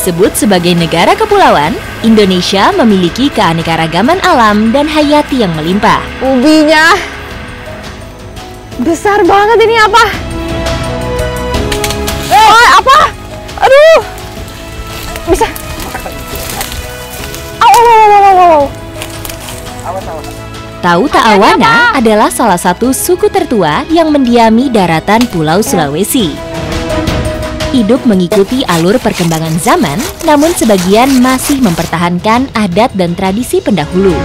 Disebut sebagai negara kepulauan, Indonesia memiliki keanekaragaman alam dan hayati yang melimpah. Ubinya besar banget, ini apa? Apa? Aduh, bisa. Tau-Ta Awana adalah salah satu suku tertua yang mendiami daratan Pulau Sulawesi. Hidup mengikuti alur perkembangan zaman, namun sebagian masih mempertahankan adat dan tradisi pendahulu.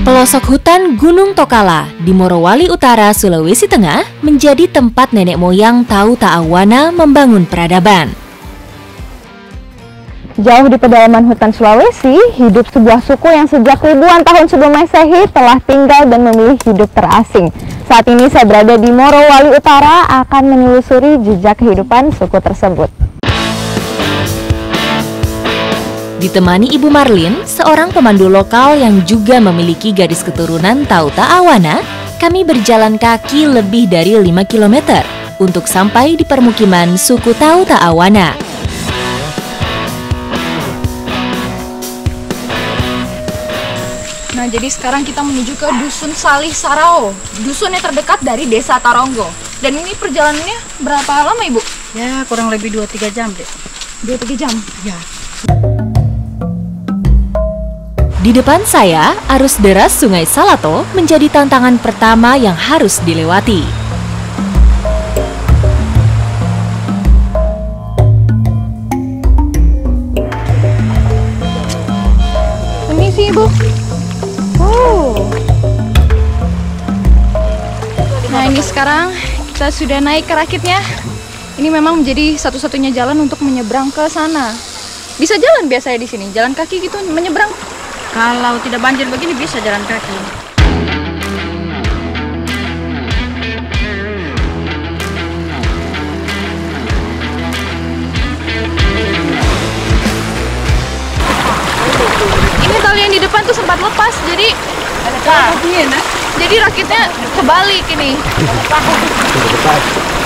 Pelosok hutan Gunung Tokala di Morowali Utara, Sulawesi Tengah menjadi tempat nenek moyang Tau-Ta Awana membangun peradaban. Jauh di pedalaman hutan Sulawesi, hidup sebuah suku yang sejak ribuan tahun sebelum Masehi telah tinggal dan memilih hidup terasing. Saat ini saya berada di Morowali Utara akan menelusuri jejak kehidupan suku tersebut. Ditemani Ibu Marlin, seorang pemandu lokal yang juga memiliki garis keturunan Tau-Ta Awana, kami berjalan kaki lebih dari 5 km untuk sampai di permukiman suku Tau-Ta Awana. Nah, jadi sekarang kita menuju ke Dusun Salih Sarao, dusun yang terdekat dari Desa Taronggo. Dan ini perjalanannya berapa lama, Ibu? Ya, kurang lebih 2-3 jam deh. 2-3 jam? Ya. Di depan saya, arus deras Sungai Salato menjadi tantangan pertama yang harus dilewati. Permisi, Ibu. Nah, ini sekarang kita sudah naik ke rakitnya. Ini memang menjadi satu-satunya jalan untuk menyeberang ke sana. Bisa jalan biasanya di sini, jalan kaki gitu menyeberang. Kalau tidak banjir begini bisa jalan kaki. Ini tali yang di depan tuh sempat lepas, jadi jadi rakitnya kebalik ini.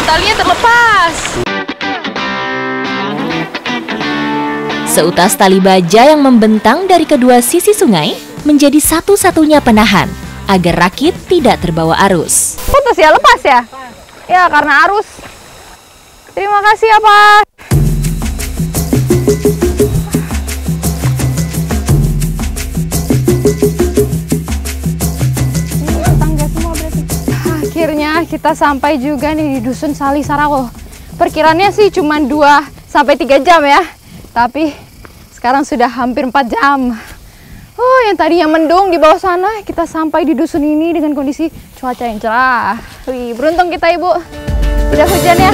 Talinya terlepas. Seutas tali baja yang membentang dari kedua sisi sungai menjadi satu-satunya penahan agar rakit tidak terbawa arus. Putus ya, lepas ya? Ya, karena arus. Terima kasih ya, Pak. Akhirnya kita sampai juga nih di Dusun Salih Sarao. Perkiraannya sih cuma 2-3 jam ya. Tapi sekarang sudah hampir 4 jam. Oh, yang tadinya mendung di bawah sana, kita sampai di dusun ini dengan kondisi cuaca yang cerah. Wih, beruntung kita, Ibu. Tidak hujan ya.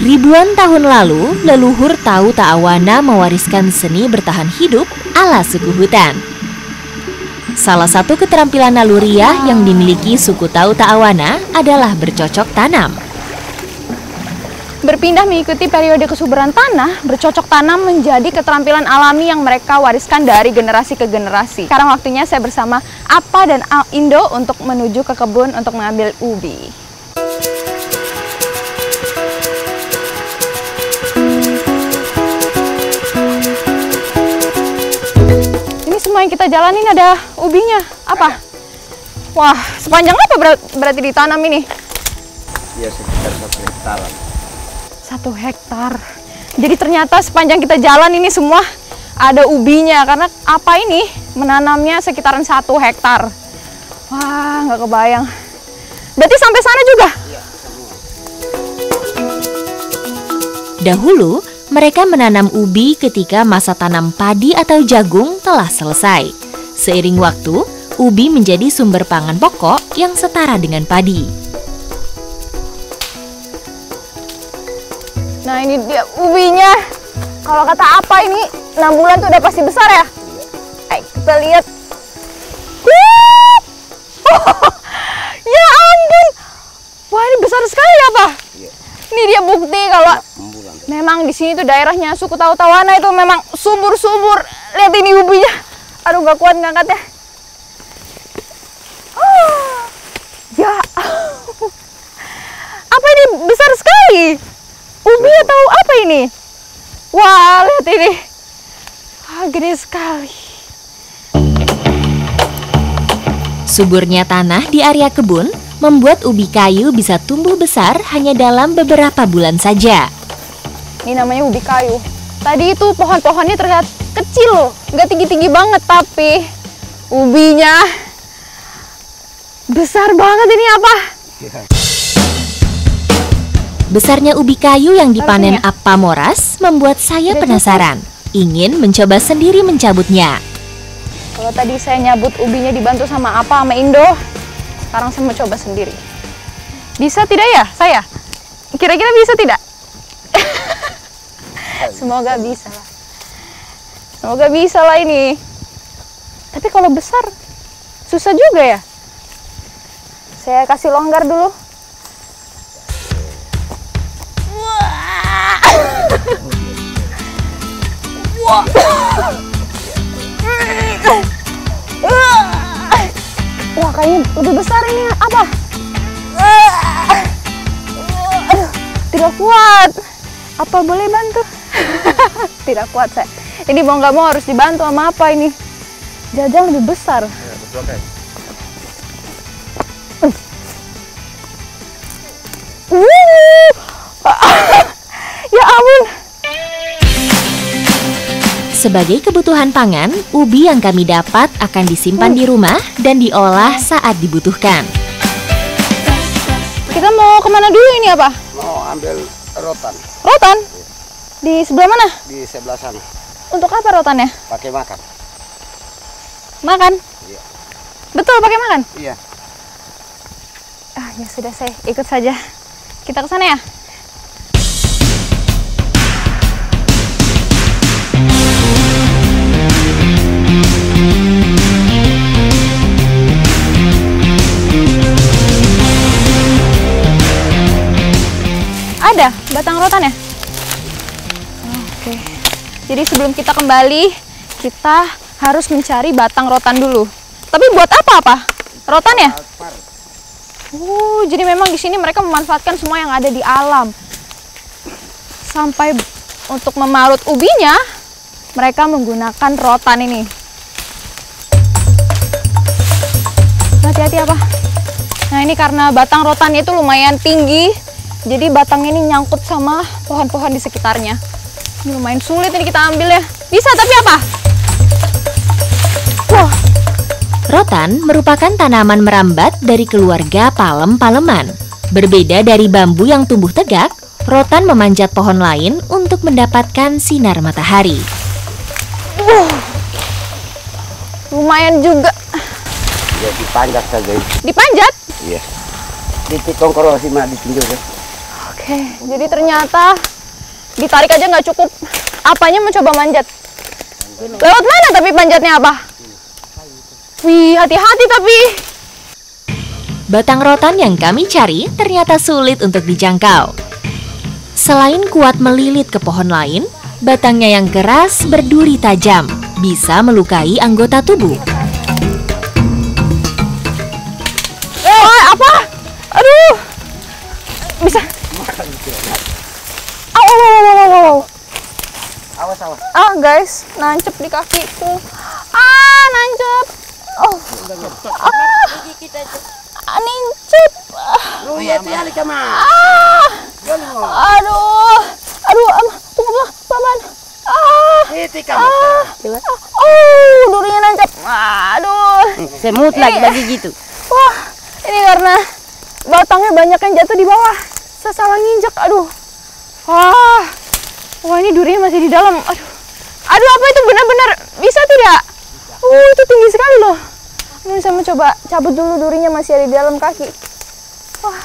Ribuan tahun lalu, leluhur Tau-Ta Awana mewariskan seni bertahan hidup ala suku hutan. Salah satu keterampilan naluriah yang dimiliki suku Tau-Ta Awana adalah bercocok tanam. Berpindah mengikuti periode kesuburan tanah, bercocok tanam menjadi keterampilan alami yang mereka wariskan dari generasi ke generasi. Sekarang waktunya saya bersama Apa dan Indo untuk menuju ke kebun untuk mengambil ubi. Semua yang kita jalanin ada ubinya. Apa? Wah, sepanjang apa berarti ditanam ini? Ya, sekitar 1 hektar. 1 hektar. Jadi ternyata sepanjang kita jalan ini semua ada ubinya. Karena apa ini? Menanamnya sekitaran 1 hektar. Wah, nggak kebayang. Berarti sampai sana juga? Iya, semua. Dahulu, mereka menanam ubi ketika masa tanam padi atau jagung telah selesai. Seiring waktu, ubi menjadi sumber pangan pokok yang setara dengan padi. Nah, ini dia ubinya. Kalau kata apa ini 6 bulan tuh udah pasti besar ya? Kita lihat. Ya ampun. Wah, ini besar besar sekali apa? Iya. Ini dia bukti kalau Rembulan. memang di sini tuh daerahnya suku Tahu-Tawana itu memang subur-subur. Lihat ini ubinya. Aduh, gak kuat ngangkatnya. Ya. Apa ini besar sekali? Ubi atau apa ini? Wah, lihat ini. Gede sekali. Suburnya tanah di area kebun membuat ubi kayu bisa tumbuh besar hanya dalam beberapa bulan saja. Ini namanya ubi kayu. Tadi itu pohon-pohonnya terlihat kecil loh, nggak tinggi-tinggi banget, tapi ubinya besar banget. Ini apa? Besarnya ubi kayu yang dipanen Artinya? Appa Moras membuat saya Udah penasaran, ingin mencoba sendiri mencabutnya. Kalau tadi saya nyabut ubinya dibantu sama Appa sama Indo, sekarang saya mau coba sendiri. Bisa tidak ya saya? Kira-kira bisa tidak? Semoga bisa lah. Semoga bisa lah ini. Tapi kalau besar, susah juga ya. Saya kasih longgar dulu. Wah, kayaknya lebih besar ini. Apa? Aduh, tidak kuat. Apa boleh bantu? Tidak kuat saya. Ini mau nggak mau harus dibantu sama apa ini? Jajang lebih besar. Ya, betul kan? Ya ampun. Sebagai kebutuhan pangan, ubi yang kami dapat akan disimpan di rumah dan diolah saat dibutuhkan. Kita mau kemana dulu ini apa? Mau ambil rotan Rotan? Di sebelah mana? di sebelah sana. Untuk apa rotannya? Pakai makan. Makan? Iya. Betul pakai makan? Iya. Ya sudah, saya ikut saja. Kita ke sana ya? Ada batang rotan ya? Oke. Jadi sebelum kita kembali, kita harus mencari batang rotan dulu. Tapi buat apa? Rotan ya? Jadi memang di sini mereka memanfaatkan semua yang ada di alam. Sampai untuk memarut ubinya, mereka menggunakan rotan ini. Hati-hati apa? Nah, ini karena batang rotannya itu lumayan tinggi, jadi batangnya ini nyangkut sama pohon-pohon di sekitarnya. Ini lumayan sulit ini kita ambil ya. Bisa, tapi apa? Wah. Rotan merupakan tanaman merambat dari keluarga palem-paleman. Berbeda dari bambu yang tumbuh tegak, rotan memanjat pohon lain untuk mendapatkan sinar matahari. Lumayan juga. Ya dipanjat saja. Dipanjat? Iya. Titik kongkorosi mah ditinjau ya. Oke, jadi ternyata ditarik aja nggak cukup. Apanya mencoba manjat? Lewat mana tapi panjatnya apa? Wih, hati-hati tapi. Batang rotan yang kami cari ternyata sulit untuk dijangkau. Selain kuat melilit ke pohon lain, batangnya yang keras berduri tajam, bisa melukai anggota tubuh. Apa? Aduh. Bisa. Awas. Guys, nancep di kakiku. Nancep. Nancep. Lu ya tiali kama. Aduh. Tunggu, Paman. Titik kamu. Durinya nancep. Aduh. Semut lagi bagi gitu. Wah, ini karena batangnya banyak yang jatuh di bawah. Saya salah nginjek. Aduh. Wah, ini durinya masih di dalam. Aduh, apa itu benar-benar bisa tidak? Itu tinggi sekali loh. Ini saya mau coba cabut dulu, durinya masih ada di dalam kaki. Wah.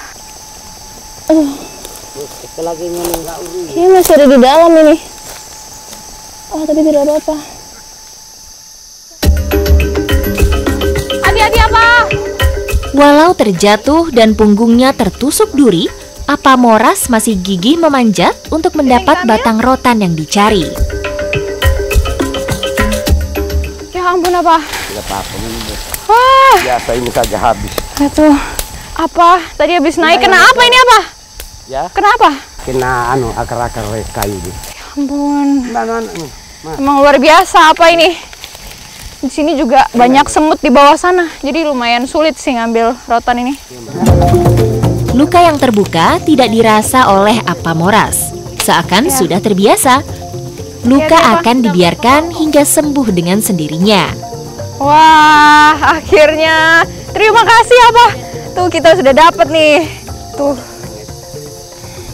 Ini masih ada di dalam ini. Tapi tidak apa-apa. Hati-hati apa? Walau terjatuh dan punggungnya tertusuk duri, Apa Moras masih gigih memanjat untuk mendapat batang rotan yang dicari. Ya ampun, apa? Tidak apa-apa. Wah, Biasa ini saja habis. itu apa? Tadi habis naik, kena apa ini apa? Ya, Kenapa? kena akar-akar kayu ini. Ampun, Nah. emang luar biasa apa ini? Di sini juga banyak semut di bawah sana, jadi lumayan sulit sih ngambil rotan ini. Luka yang terbuka tidak dirasa oleh Apa Moras. Seakan sudah terbiasa. Luka akan dibiarkan hingga sembuh dengan sendirinya. Wah, akhirnya terima kasih apa? Tuh kita sudah dapat nih. Tuh.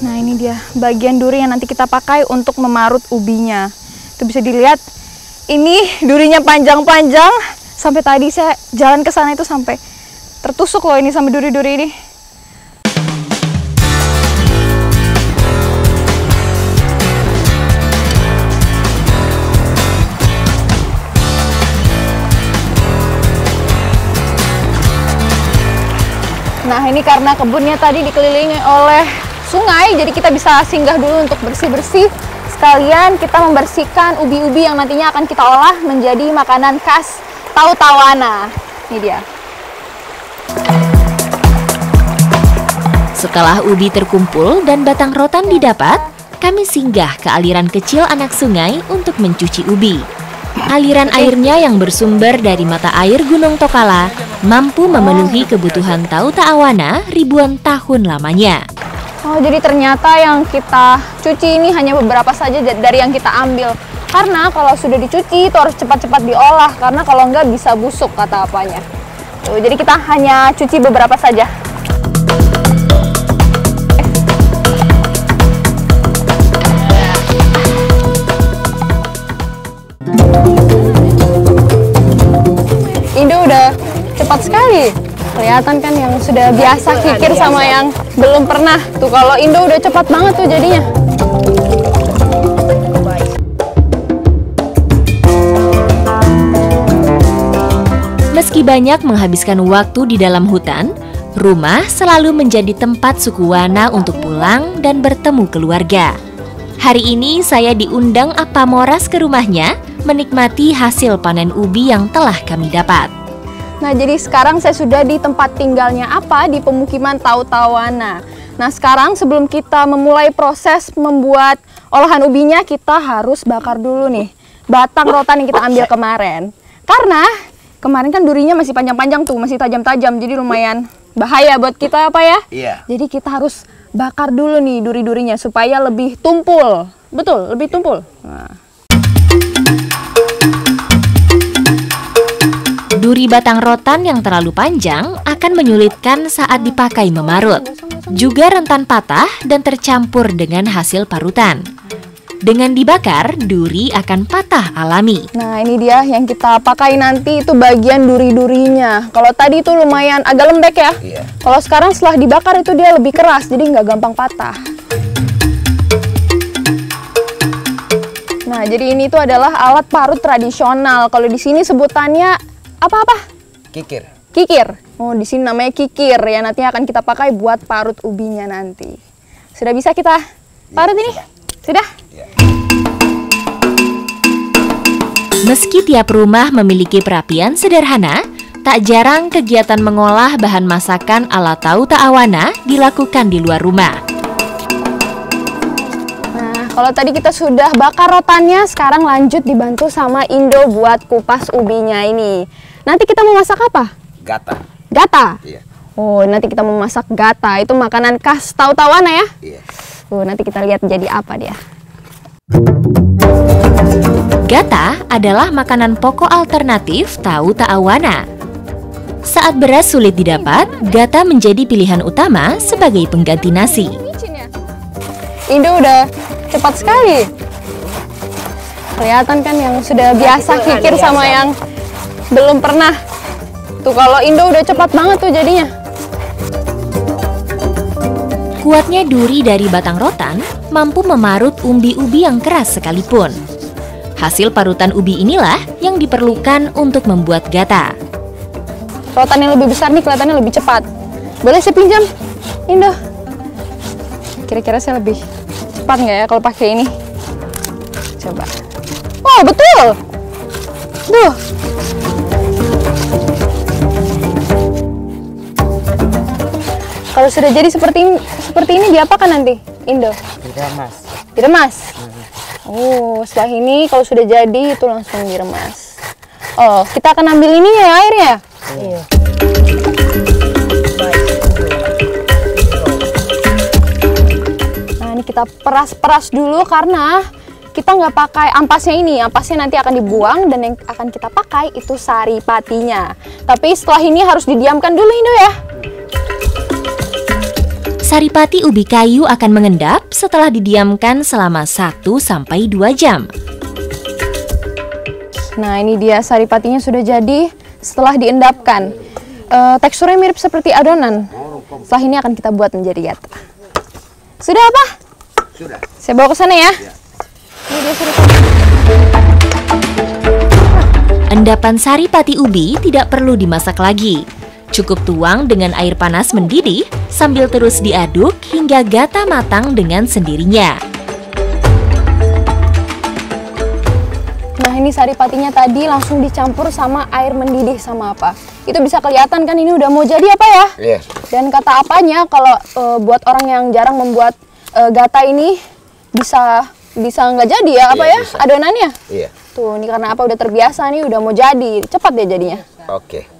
Nah ini dia bagian duri yang nanti kita pakai untuk memarut ubinya. Itu bisa dilihat. Ini durinya panjang-panjang. Sampai tadi saya jalan ke sana itu sampai tertusuk loh ini sama duri-duri ini. Nah ini karena kebunnya tadi dikelilingi oleh sungai, jadi kita bisa singgah dulu untuk bersih-bersih. Sekalian kita membersihkan ubi-ubi yang nantinya akan kita olah menjadi makanan khas Tahu-Tawana. Ini dia. Setelah ubi terkumpul dan batang rotan didapat, kami singgah ke aliran kecil anak sungai untuk mencuci ubi. Aliran airnya yang bersumber dari mata air Gunung Tokala mampu memenuhi kebutuhan Tahu-Tawana ribuan tahun lamanya. Oh, jadi ternyata yang kita cuci ini hanya beberapa saja dari yang kita ambil. Karena kalau sudah dicuci itu harus cepat-cepat diolah, karena kalau enggak bisa busuk kata apanya. Tuh, jadi kita hanya cuci beberapa saja. Indo udah cepat sekali. Kelihatan kan yang sudah biasa kikir sama yang belum pernah. Tuh kalau Indo udah cepat banget tuh jadinya. Meski banyak menghabiskan waktu di dalam hutan, rumah selalu menjadi tempat suku Wana untuk pulang dan bertemu keluarga. Hari ini saya diundang Apa Moras ke rumahnya menikmati hasil panen ubi yang telah kami dapat. Nah, jadi sekarang saya sudah di tempat tinggalnya Apa di pemukiman Tahu-Tawana. Nah, sekarang sebelum kita memulai proses membuat olahan ubinya, kita harus bakar dulu nih batang rotan yang kita ambil kemarin. Karena kemarin kan durinya masih panjang-panjang tuh, masih tajam-tajam, jadi lumayan bahaya buat kita apa ya? Iya. Jadi kita harus bakar dulu nih duri-durinya supaya lebih tumpul. Betul, lebih tumpul. Nah. Duri batang rotan yang terlalu panjang akan menyulitkan saat dipakai memarut. Juga rentan patah dan tercampur dengan hasil parutan. Dengan dibakar, duri akan patah alami. Nah, ini dia yang kita pakai nanti, itu bagian duri-durinya. Kalau tadi itu lumayan agak lembek ya. Iya. Kalau sekarang setelah dibakar itu dia lebih keras, jadi nggak gampang patah. Nah, jadi ini tuh adalah alat parut tradisional. Kalau di sini sebutannya apa-apa? Kikir. Kikir. Oh, di sini namanya kikir ya. Nanti akan kita pakai buat parut ubinya nanti. Sudah bisa kita parut ini? Sudah? Ya. Meski tiap rumah memiliki perapian sederhana, tak jarang kegiatan mengolah bahan masakan ala Tahu-Tawana dilakukan di luar rumah. Nah, kalau tadi kita sudah bakar rotannya, sekarang lanjut dibantu sama Indo buat kupas ubinya ini. Nanti kita mau masak apa? Gata. Gata? Iya. Oh, nanti kita mau masak gata. Itu makanan khas Tahu-Tawana ya? Iya. Nanti kita lihat jadi apa dia. Gata adalah makanan pokok alternatif Tahu-Tawana. Saat beras sulit didapat, gata menjadi pilihan utama sebagai pengganti nasi. Indo udah cepat sekali. Kelihatan kan yang sudah biasa kikir sama yang belum pernah. Tuh kalau Indo udah cepat banget tuh jadinya. Kuatnya duri dari batang rotan mampu memarut umbi-ubi yang keras sekalipun. Hasil parutan ubi inilah yang diperlukan untuk membuat gata. Rotan yang lebih besar nih kelihatannya lebih cepat. Boleh saya pinjam, Indo? Kira-kira saya lebih cepat nggak ya kalau pakai ini? Coba. Oh, betul. Duh. Kalau sudah jadi seperti ini diapakan nanti, Indo? Diremas. Diremas. Oh, setelah ini kalau sudah jadi itu langsung diremas. Oh, kita akan ambil ini ya airnya. Iya. Nah, ini kita peras-peras dulu karena kita nggak pakai ampasnya ini. Ampasnya nanti akan dibuang dan yang akan kita pakai itu saripatinya. Tapi setelah ini harus didiamkan dulu, Indo ya. Saripati ubi kayu akan mengendap setelah didiamkan selama 1-2 jam. Nah, ini dia saripatinya sudah jadi setelah diendapkan. Teksturnya mirip seperti adonan. Setelah ini akan kita buat menjadi gata. Sudah apa? Sudah. Saya bawa ke sana ya. Ini dia saripati. Endapan saripati ubi tidak perlu dimasak lagi. Cukup tuang dengan air panas mendidih sambil terus diaduk hingga gata matang dengan sendirinya. Nah, ini saripatinya tadi langsung dicampur sama air mendidih sama apa. Itu bisa kelihatan kan ini udah mau jadi apa ya? Iya. Dan kata apanya kalau buat orang yang jarang membuat gata ini bisa nggak jadi ya apa ya bisa. adonannya? Iya. Tuh, ini karena apa udah terbiasa nih, udah mau jadi. Cepat deh jadinya. Oke.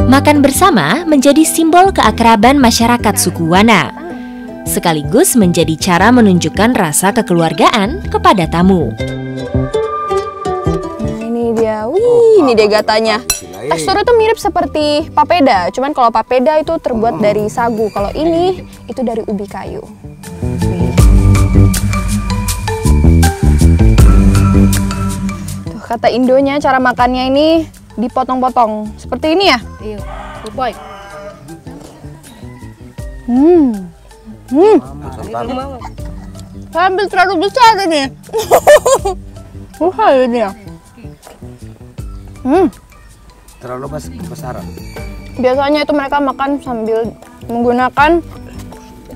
Makan bersama menjadi simbol keakraban masyarakat suku Wana, sekaligus menjadi cara menunjukkan rasa kekeluargaan kepada tamu. Nah, ini dia. Wih, ini dia gatanya. Teksturnya tuh mirip seperti papeda, cuman kalau papeda itu terbuat dari sagu. Kalau ini itu dari ubi kayu. Tuh, kata Indonya cara makannya ini dipotong-potong seperti ini ya. Iya, baik. Saya ambil terlalu besar ini. Wah, ini ya. Terlalu besaran. Biasanya itu mereka makan sambil menggunakan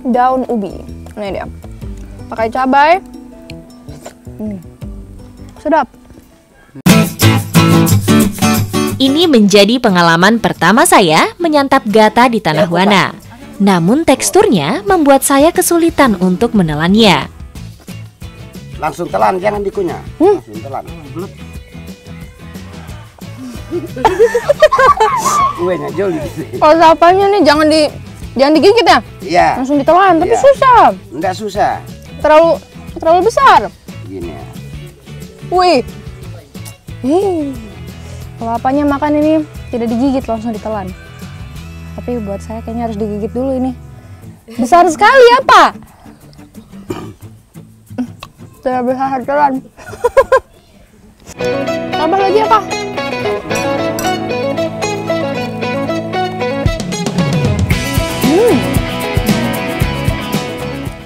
daun ubi. Ini dia. Pakai cabai. Sedap. Ini menjadi pengalaman pertama saya menyantap gata di Tanah Wana. Namun teksturnya membuat saya kesulitan untuk menelannya. Langsung telan, jangan dikunyah. Langsung telan. Kuenya joli. Kalau sapanya nih jangan digigit ya. Iya. Langsung ditelan, tapi Iya. susah. Enggak susah. Terlalu besar. Gini ya. Wih. Kalau apanya makan ini tidak digigit, langsung ditelan. Tapi buat saya kayaknya harus digigit dulu ini. Besar sekali apa? Tidak bisa telan. Tambah lagi apa?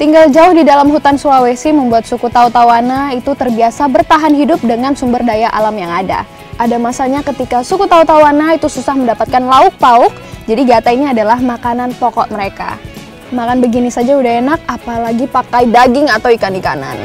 Tinggal jauh di dalam hutan Sulawesi membuat suku Tahu-Tawana itu terbiasa bertahan hidup dengan sumber daya alam yang ada. Ada masanya ketika suku Tahu-Tawana itu susah mendapatkan lauk pauk, jadi gata ini adalah makanan pokok mereka. Makan begini saja udah enak, apalagi pakai daging atau ikan-ikanan.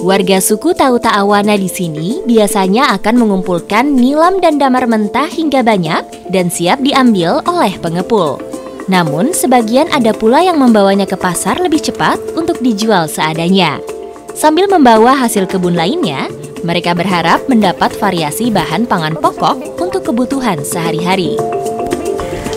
Warga suku Tahu-Tawana di sini biasanya akan mengumpulkan nilam dan damar mentah hingga banyak dan siap diambil oleh pengepul. Namun, sebagian ada pula yang membawanya ke pasar lebih cepat untuk dijual seadanya. Sambil membawa hasil kebun lainnya, mereka berharap mendapat variasi bahan pangan pokok untuk kebutuhan sehari-hari.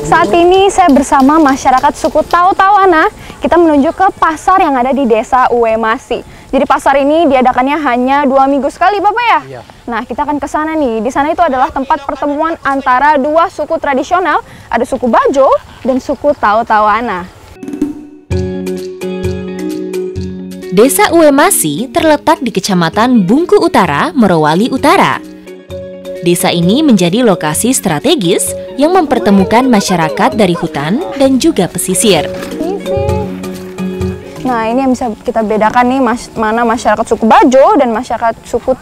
Saat ini saya bersama masyarakat suku Tahu-Tawana, kita menuju ke pasar yang ada di desa Uemasi. Jadi pasar ini diadakannya hanya 2 minggu sekali, Bapak ya? Iya. Nah, kita akan ke sana nih. Di sana itu adalah tempat pertemuan antara dua suku tradisional, ada suku Bajo dan suku Tahu-Tawana. Desa Uemasi terletak di Kecamatan Bungku Utara, Morowali Utara. Desa ini menjadi lokasi strategis yang mempertemukan masyarakat dari hutan dan juga pesisir. Nah, ini yang bisa kita bedakan nih mana masyarakat suku Bajo dan masyarakat suku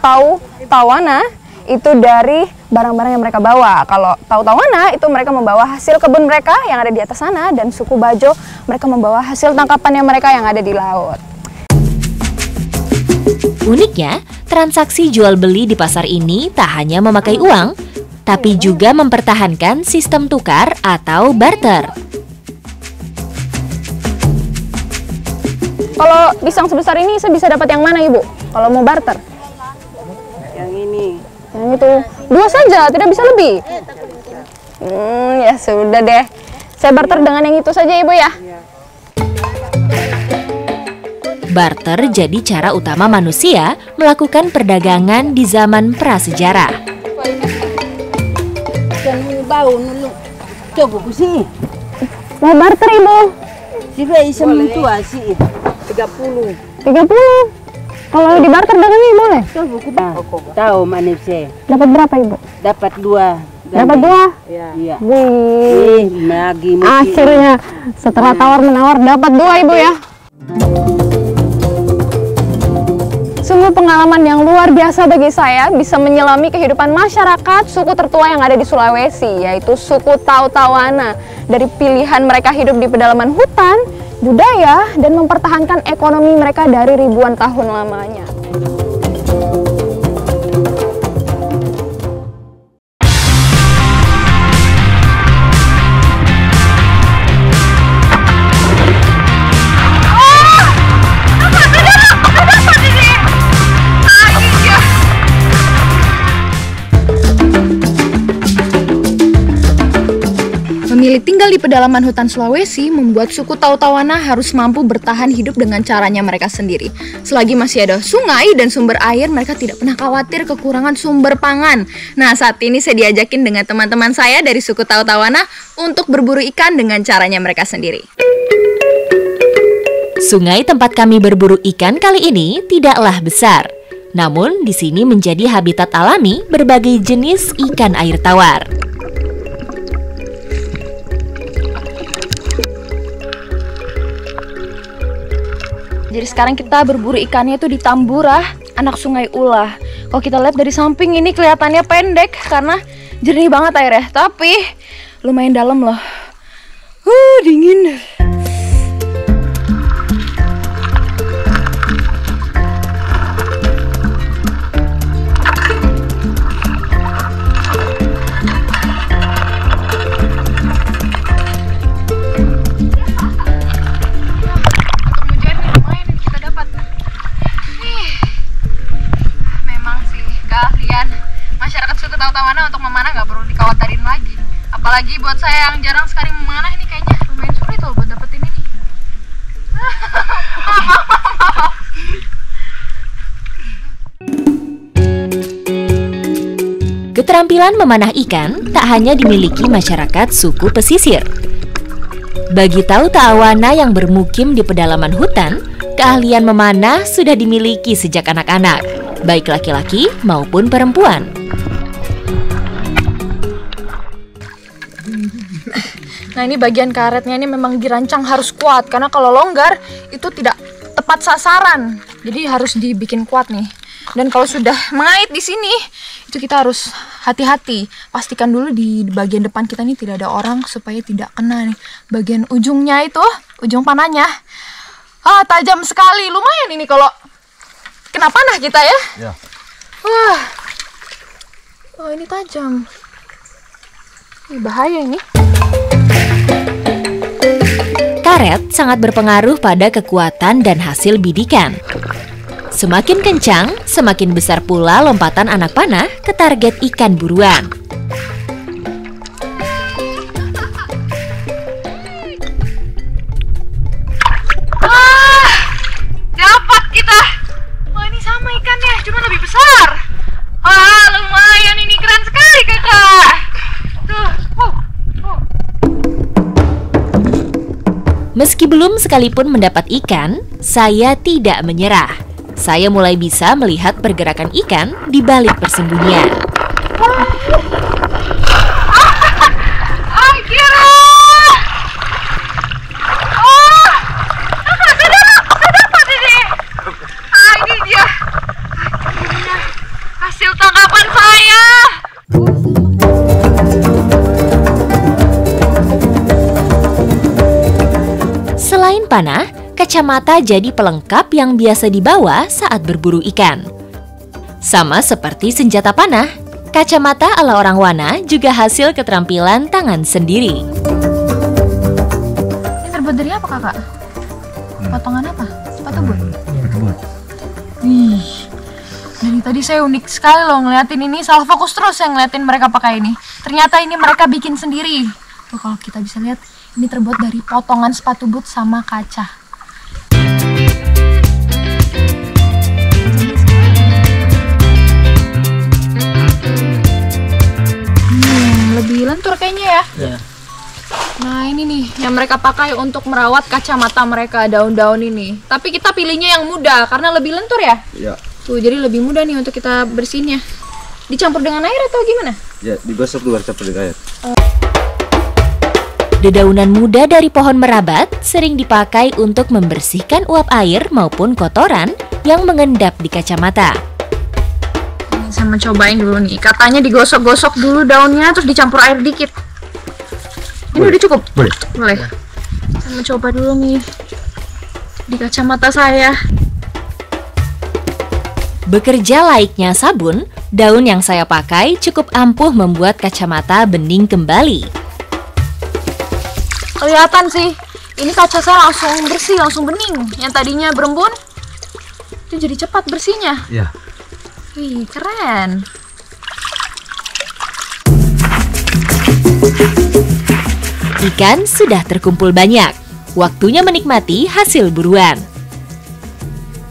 Tawana itu dari barang-barang yang mereka bawa. Kalau Tawana itu mereka membawa hasil kebun mereka yang ada di atas sana, dan suku Bajo mereka membawa hasil tangkapannya mereka yang ada di laut. Uniknya, transaksi jual beli di pasar ini tak hanya memakai uang, tapi juga mempertahankan sistem tukar atau barter. Kalau pisang sebesar ini saya bisa dapat yang mana, Ibu? Kalau mau barter? Yang ini. Yang itu. 2 saja, tidak bisa lebih. Ya sudah deh. Saya barter dengan yang itu saja, Ibu ya. Barter jadi cara utama manusia melakukan perdagangan di zaman prasejarah. Mau barter, Ibu? Sih 30. 30. Kalau di barter dengan ini boleh? Tahu manusia. Dapat berapa, Ibu? Dapat 2. Dapat 2? Iya. Wih. Lagi Akhirnya setelah tawar-menawar dapat 2, Ibu ya. Sungguh pengalaman yang luar biasa bagi saya bisa menyelami kehidupan masyarakat suku tertua yang ada di Sulawesi, yaitu suku Tawana. Dari pilihan mereka hidup di pedalaman hutan, budaya, dan mempertahankan ekonomi mereka dari ribuan tahun lamanya. Memilih tinggal di pedalaman hutan Sulawesi membuat suku Tawana harus mampu bertahan hidup dengan caranya mereka sendiri. Selagi masih ada sungai dan sumber air, mereka tidak pernah khawatir kekurangan sumber pangan. Nah, saat ini saya diajakin dengan teman-teman saya dari suku Tawana untuk berburu ikan dengan caranya mereka sendiri. Sungai tempat kami berburu ikan kali ini tidaklah besar. Namun, di sini menjadi habitat alami berbagai jenis ikan air tawar. Jadi sekarang kita berburu ikannya itu di Tamburah, anak sungai Ulah. Kalau kita lihat dari samping ini kelihatannya pendek karena jernih banget airnya, tapi lumayan dalam loh. Dingin. Masyarakat suku Tawana untuk memanah nggak perlu dikhawatirin lagi. Apalagi buat saya yang jarang sekali memanah, ini kayaknya lumayan sulit loh buat dapetin ini. Keterampilan memanah ikan tak hanya dimiliki masyarakat suku pesisir. Bagi Tawana yang bermukim di pedalaman hutan, keahlian memanah sudah dimiliki sejak anak-anak, baik laki-laki maupun perempuan. Nah, ini bagian karetnya ini memang dirancang harus kuat, karena kalau longgar itu tidak tepat sasaran. Jadi harus dibikin kuat nih. Dan kalau sudah mengait di sini, itu kita harus hati-hati. Pastikan dulu di bagian depan kita ini tidak ada orang supaya tidak kena nih. Bagian ujungnya itu, ujung panahnya. Tajam sekali. Lumayan ini kalau kena panah kita ya. Ya. Wah, ini tajam. Ini bahaya ini. Karet sangat berpengaruh pada kekuatan dan hasil bidikan. Semakin kencang, semakin besar pula lompatan anak panah ke target ikan buruan. Dapat kita. Wah, ini sama ikannya, cuma lebih besar. Lumayan, ini keren sekali kakak. Tuh. Meski belum sekalipun mendapat ikan, saya tidak menyerah. Saya mulai bisa melihat pergerakan ikan di balik persembunyian. tangan saya. Selain panah, kacamata jadi pelengkap yang biasa dibawa saat berburu ikan. Sama seperti senjata panah, kacamata ala orang Wana juga hasil keterampilan tangan sendiri. Ini terbuat dari apa, Kakak? Potongan apa? Sepatu but? Wih, dari tadi saya unik sekali loh ngeliatin ini. Salah fokus terus yang ngeliatin mereka pakai ini. Ternyata ini mereka bikin sendiri. Tuh kalau kita bisa lihat, ini terbuat dari potongan sepatu boot sama kaca. Lebih lentur kayaknya ya. Nah ini nih yang mereka pakai untuk merawat kacamata mereka, daun-daun ini. Tapi kita pilihnya yang muda karena lebih lentur ya. Iya. Tuh jadi lebih mudah nih untuk kita bersihinnya. Dicampur dengan air atau gimana? Ya, digosok dulu campur dengan air. Dedaunan muda dari pohon merabat sering dipakai untuk membersihkan uap air maupun kotoran yang mengendap di kacamata. Ini saya mau cobain dulu nih. Katanya digosok-gosok dulu daunnya terus dicampur air dikit. Ini udah cukup? Boleh. Saya mau coba dulu nih di kacamata saya. Bekerja layaknya sabun, daun yang saya pakai cukup ampuh membuat kacamata bening kembali. Kelihatan sih, ini kaca saya langsung bersih, langsung bening. Yang tadinya berembun, itu jadi cepat bersihnya. Iya. Wih, keren. Ikan sudah terkumpul banyak, waktunya menikmati hasil buruan.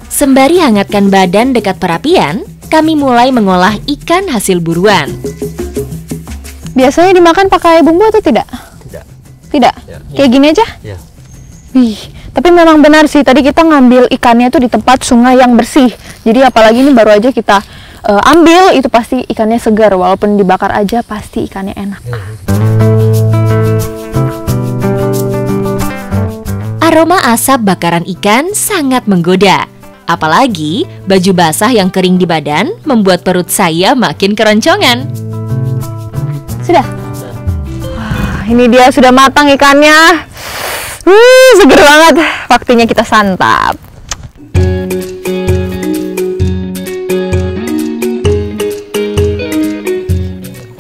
Sembari hangatkan badan dekat perapian, kami mulai mengolah ikan hasil buruan. Biasanya dimakan pakai bumbu atau tidak? Tidak? Ya. Kayak gini aja? Ya. Wih, tapi memang benar sih, tadi kita ngambil ikannya tuh di tempat sungai yang bersih. Jadi apalagi ini baru aja kita ambil, itu pasti ikannya segar. Walaupun dibakar aja pasti ikannya enak. Aroma asap bakaran ikan sangat menggoda. Apalagi baju basah yang kering di badan membuat perut saya makin keroncongan. Sudah? Ini dia sudah matang ikannya. Seger banget. Waktunya kita santap.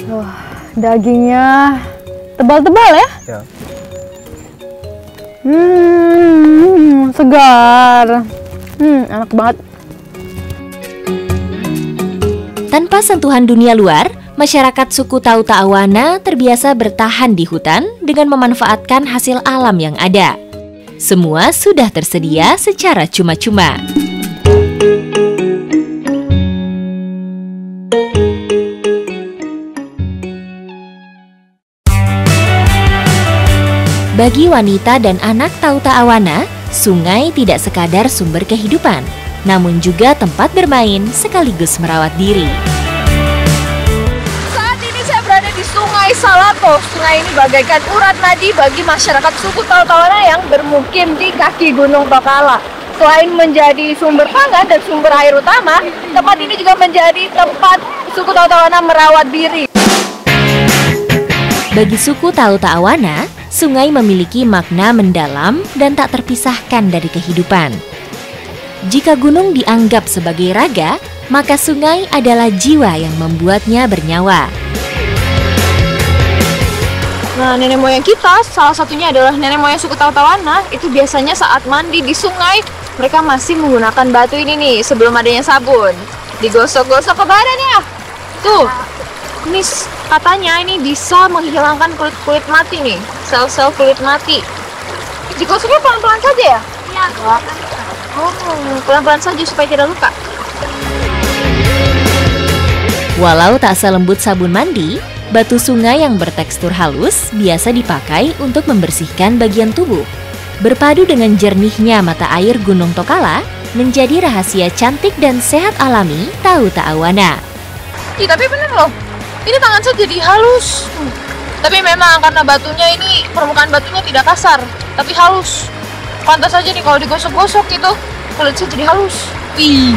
Wah, dagingnya tebal-tebal ya? Ya. Segar. Enak banget. Tanpa sentuhan dunia luar, masyarakat suku Tauta Awana terbiasa bertahan di hutan dengan memanfaatkan hasil alam yang ada. Semua sudah tersedia secara cuma-cuma. Bagi wanita dan anak Tauta Awana, sungai tidak sekadar sumber kehidupan, namun juga tempat bermain sekaligus merawat diri. Di Sungai Salako. Sungai ini bagaikan urat nadi bagi masyarakat suku Tauta Awana yang bermukim di kaki Gunung Tokala. Selain menjadi sumber pangan dan sumber air utama, tempat ini juga menjadi tempat suku Tauta Awana merawat diri. Bagi suku Tauta Awana, sungai memiliki makna mendalam dan tak terpisahkan dari kehidupan. Jika gunung dianggap sebagai raga, maka sungai adalah jiwa yang membuatnya bernyawa. Nah, nenek moyang kita, salah satunya adalah nenek moyang suku Tauta Awana, itu biasanya saat mandi di sungai, mereka masih menggunakan batu ini nih, sebelum adanya sabun. Digosok-gosok ke badan ya. Tuh, ini katanya ini bisa menghilangkan kulit-kulit mati nih, sel-sel kulit mati. Digosoknya pelan-pelan saja ya? Iya. Oh, pelan-pelan saja supaya tidak luka. Walau tak selembut sabun mandi, batu sungai yang bertekstur halus biasa dipakai untuk membersihkan bagian tubuh. Berpadu dengan jernihnya mata air Gunung Tokala menjadi rahasia cantik dan sehat alami Tauta Awana. Ih, tapi bener loh, ini tangan saya jadi halus. Tapi memang karena batunya ini, permukaan batunya tidak kasar, tapi halus. Pantas aja nih kalau digosok-gosok gitu, kulit saya jadi halus. Wih.